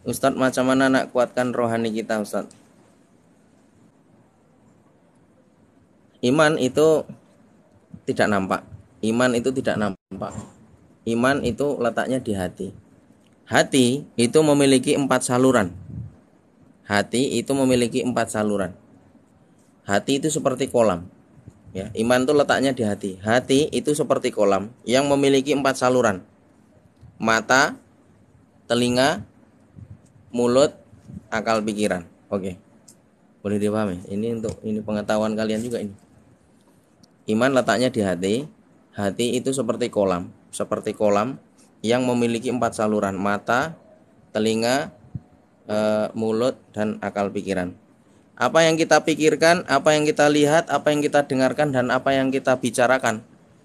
Ustadz, macam mana nak kuatkan rohani kita, Ustadz? Iman itu tidak nampak. Iman itu tidak nampak. Iman itu letaknya di hati. Hati itu memiliki 4 saluran. Hati itu memiliki 4 saluran. Hati itu seperti kolam. Ya, iman itu letaknya di hati. Hati itu seperti kolam yang memiliki 4 saluran. Mata, telinga, mulut, akal pikiran. Oke. Boleh dipahami? Ini pengetahuan kalian juga ini. Iman letaknya di hati. Hati itu seperti kolam yang memiliki 4 saluran: mata, telinga, mulut, dan akal pikiran. Apa yang kita pikirkan, apa yang kita lihat, apa yang kita dengarkan, dan apa yang kita bicarakan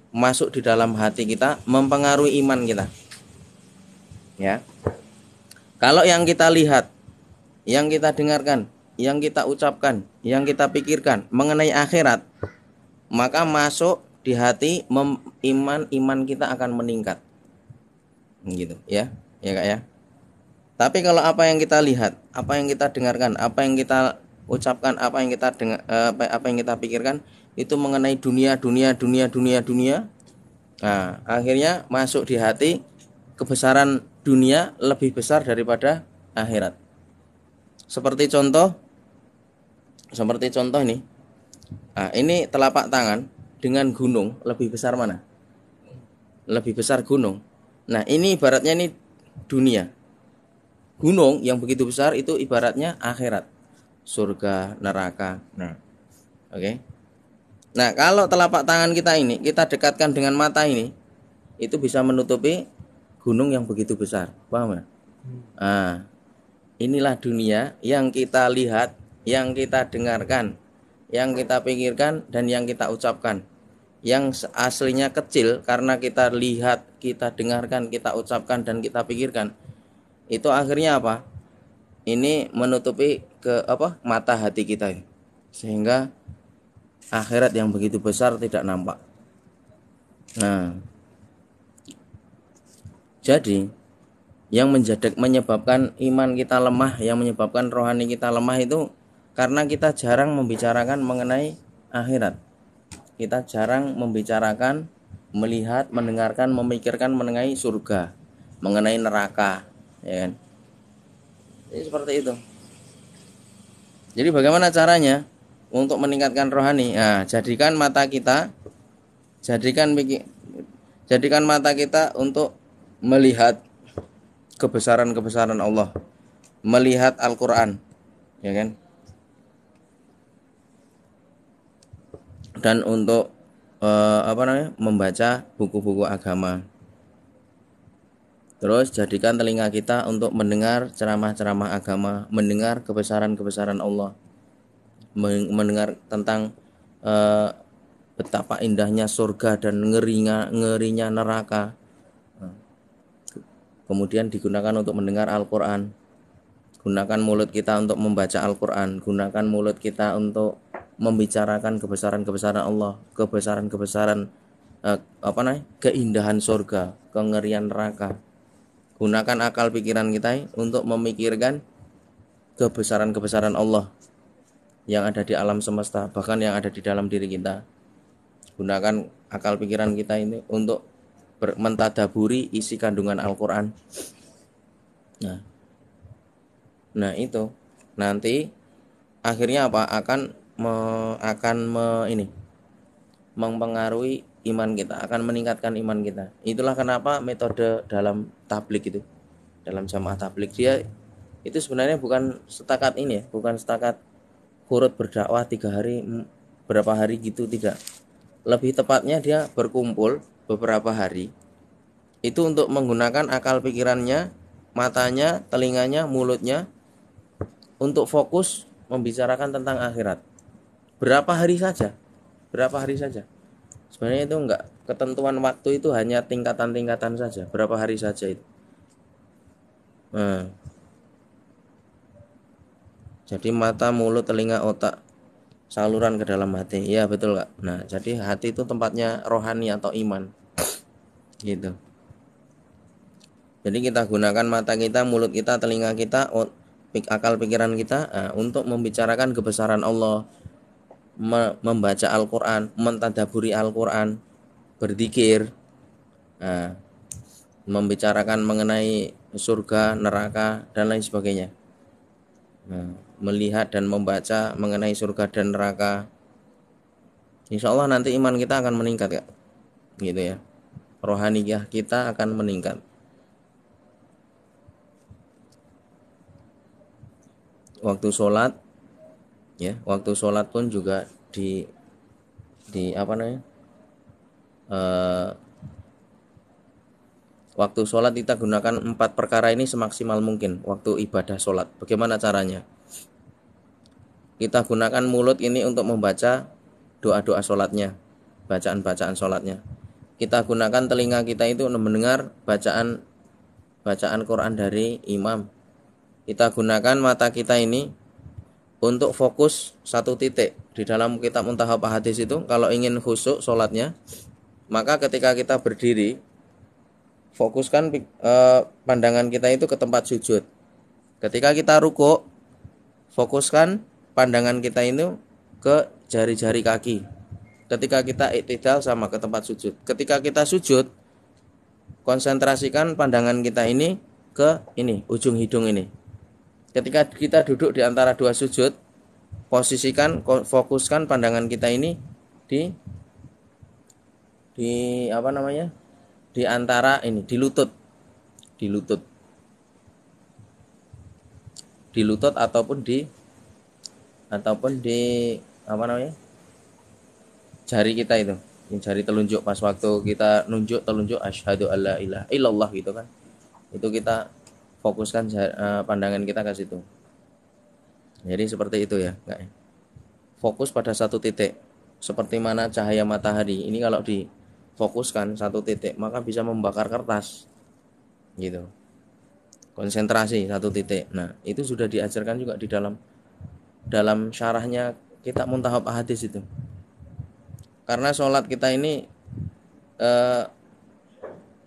masuk di dalam hati kita, mempengaruhi iman kita. Ya. Kalau yang kita lihat, yang kita dengarkan, yang kita ucapkan, yang kita pikirkan mengenai akhirat, maka masuk di hati, iman kita akan meningkat. Gitu, ya. Ya, Kak, ya. Tapi kalau apa yang kita lihat, apa yang kita dengarkan, apa yang kita ucapkan, apa yang kita pikirkan itu mengenai dunia. Nah, akhirnya masuk di hati, kebesaran dunia lebih besar daripada akhirat. Seperti contoh ini. Nah, ini telapak tangan dengan gunung, lebih besar mana? Lebih besar gunung. Nah, ini ibaratnya ini dunia. Gunung yang begitu besar itu ibaratnya akhirat, surga, neraka. Nah, oke. Nah, kalau telapak tangan kita ini kita dekatkan dengan mata ini, itu bisa menutupi gunung yang begitu besar. Paham ya? Nah, inilah dunia yang kita lihat, yang kita dengarkan, yang kita pikirkan, dan yang kita ucapkan. Yang aslinya kecil karena kita lihat, kita dengarkan, kita ucapkan, dan kita pikirkan. Itu akhirnya apa? Ini menutupi mata hati kita, sehingga akhirat yang begitu besar tidak nampak. Nah, jadi yang menyebabkan iman kita lemah, yang menyebabkan rohani kita lemah itu karena kita jarang membicarakan mengenai akhirat. Kita jarang membicarakan, melihat, mendengarkan, memikirkan mengenai surga, mengenai neraka, ya kan? Jadi seperti itu. Jadi bagaimana caranya untuk meningkatkan rohani? Nah, jadikan mata kita untuk melihat kebesaran Allah, melihat Al-Qur'an, ya kan? Dan untuk membaca buku-buku agama. Terus jadikan telinga kita untuk mendengar ceramah-ceramah agama, mendengar kebesaran Allah, mendengar tentang betapa indahnya surga dan ngerinya neraka. Kemudian digunakan untuk mendengar Al-Qur'an. Gunakan mulut kita untuk membaca Al-Qur'an, gunakan mulut kita untuk membicarakan kebesaran Allah, keindahan surga, kengerian neraka. Gunakan akal pikiran kita untuk memikirkan kebesaran Allah yang ada di alam semesta, bahkan yang ada di dalam diri kita. Gunakan akal pikiran kita ini untuk mentadaburi isi kandungan Al-Qur'an. Nah, itu nanti akhirnya apa? Mempengaruhi iman kita, akan meningkatkan iman kita. Itulah kenapa metode dalam tablik itu, dalam jamaah tablik, dia itu sebenarnya bukan setakat ini ya, bukan setakat kurut berdakwah 3 hari, berapa hari gitu, tidak. Lebih tepatnya dia berkumpul beberapa hari itu untuk menggunakan akal pikirannya, matanya, telinganya, mulutnya untuk fokus membicarakan tentang akhirat. Berapa hari saja. Sebenarnya itu enggak ketentuan waktu, itu hanya tingkatan-tingkatan saja. Berapa hari saja itu. Nah, jadi mata, mulut, telinga, otak, saluran ke dalam hati. Iya betul Kak. Nah, jadi hati itu tempatnya rohani atau iman. Gitu. Jadi kita gunakan mata kita, mulut kita, telinga kita, akal pikiran kita untuk membicarakan kebesaran Allah, membaca Al-Quran, mentadaburi Al-Quran, berzikir, membicarakan mengenai surga, neraka, dan lain sebagainya. Melihat dan membaca mengenai surga dan neraka, insya Allah nanti iman kita akan meningkat, gitu ya. Rohaniyah kita akan meningkat. Waktu sholat, ya, waktu sholat pun juga di apa namanya? Waktu sholat kita gunakan 4 perkara ini semaksimal mungkin waktu ibadah sholat. Bagaimana caranya? Kita gunakan mulut ini untuk membaca doa-doa sholatnya, bacaan-bacaan sholatnya. Kita gunakan telinga kita itu untuk mendengar bacaan Quran dari imam. Kita gunakan mata kita ini untuk fokus satu titik. Di dalam kitab Muntahab Hadis itu, kalau ingin khusyuk sholatnya, maka ketika kita berdiri, fokuskan pandangan kita itu ke tempat sujud. Ketika kita rukuk, fokuskan pandangan kita itu ke jari-jari kaki. Ketika kita iktidal sama ke tempat sujud. Ketika kita sujud, konsentrasikan pandangan kita ini ke ini, ujung hidung ini. Ketika kita duduk di antara dua sujud, fokuskan pandangan kita ini di apa namanya? Di antara ini, di lutut ataupun di apa namanya? Jari kita itu, jari telunjuk pas waktu kita telunjuk asyhadu alla ilaha illallah gitu kan. Itu kita fokuskan pandangan kita ke situ. Jadi seperti itu ya, enggak ya? Fokus pada satu titik. Seperti mana cahaya matahari. Ini kalau difokuskan satu titik, maka bisa membakar kertas. Gitu. Konsentrasi satu titik. Nah, itu sudah diajarkan juga di dalam syarahnya kitab Muntahab Hadis itu. Karena sholat kita ini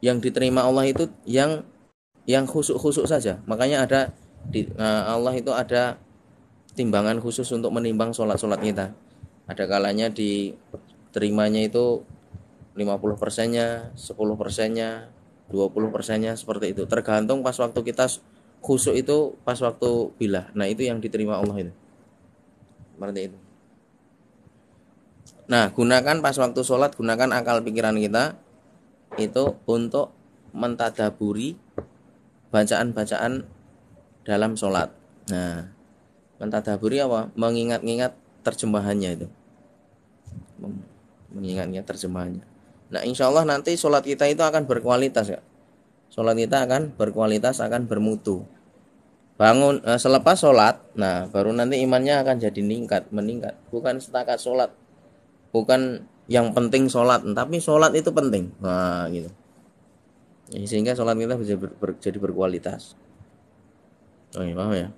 yang diterima Allah itu yang khusyuk saja. Makanya ada Allah itu ada timbangan khusus untuk menimbang sholat kita. Ada kalanya diterimanya itu 50%-nya, 10%-nya, 20%-nya, seperti itu. Tergantung pas waktu kita khusyuk itu pas waktu bilah. Nah, itu yang diterima Allah itu. Seperti itu. Nah, gunakan pas waktu sholat, gunakan akal pikiran kita itu untuk mentadaburi bacaan-bacaan dalam sholat. Nah, mentadaburi apa? Mengingat-ingat terjemahannya itu. Mengingat-ingat terjemahannya. Nah, insya Allah nanti sholat kita itu akan berkualitas ya. Sholat kita akan berkualitas, akan bermutu. Bangun selepas sholat, nah baru nanti imannya akan jadi meningkat. Bukan setakat sholat, bukan yang penting sholat, tapi sholat itu penting. Nah, gitu. Sehingga sholat kita bisa jadi berkualitas. Oh, iya, paham ya?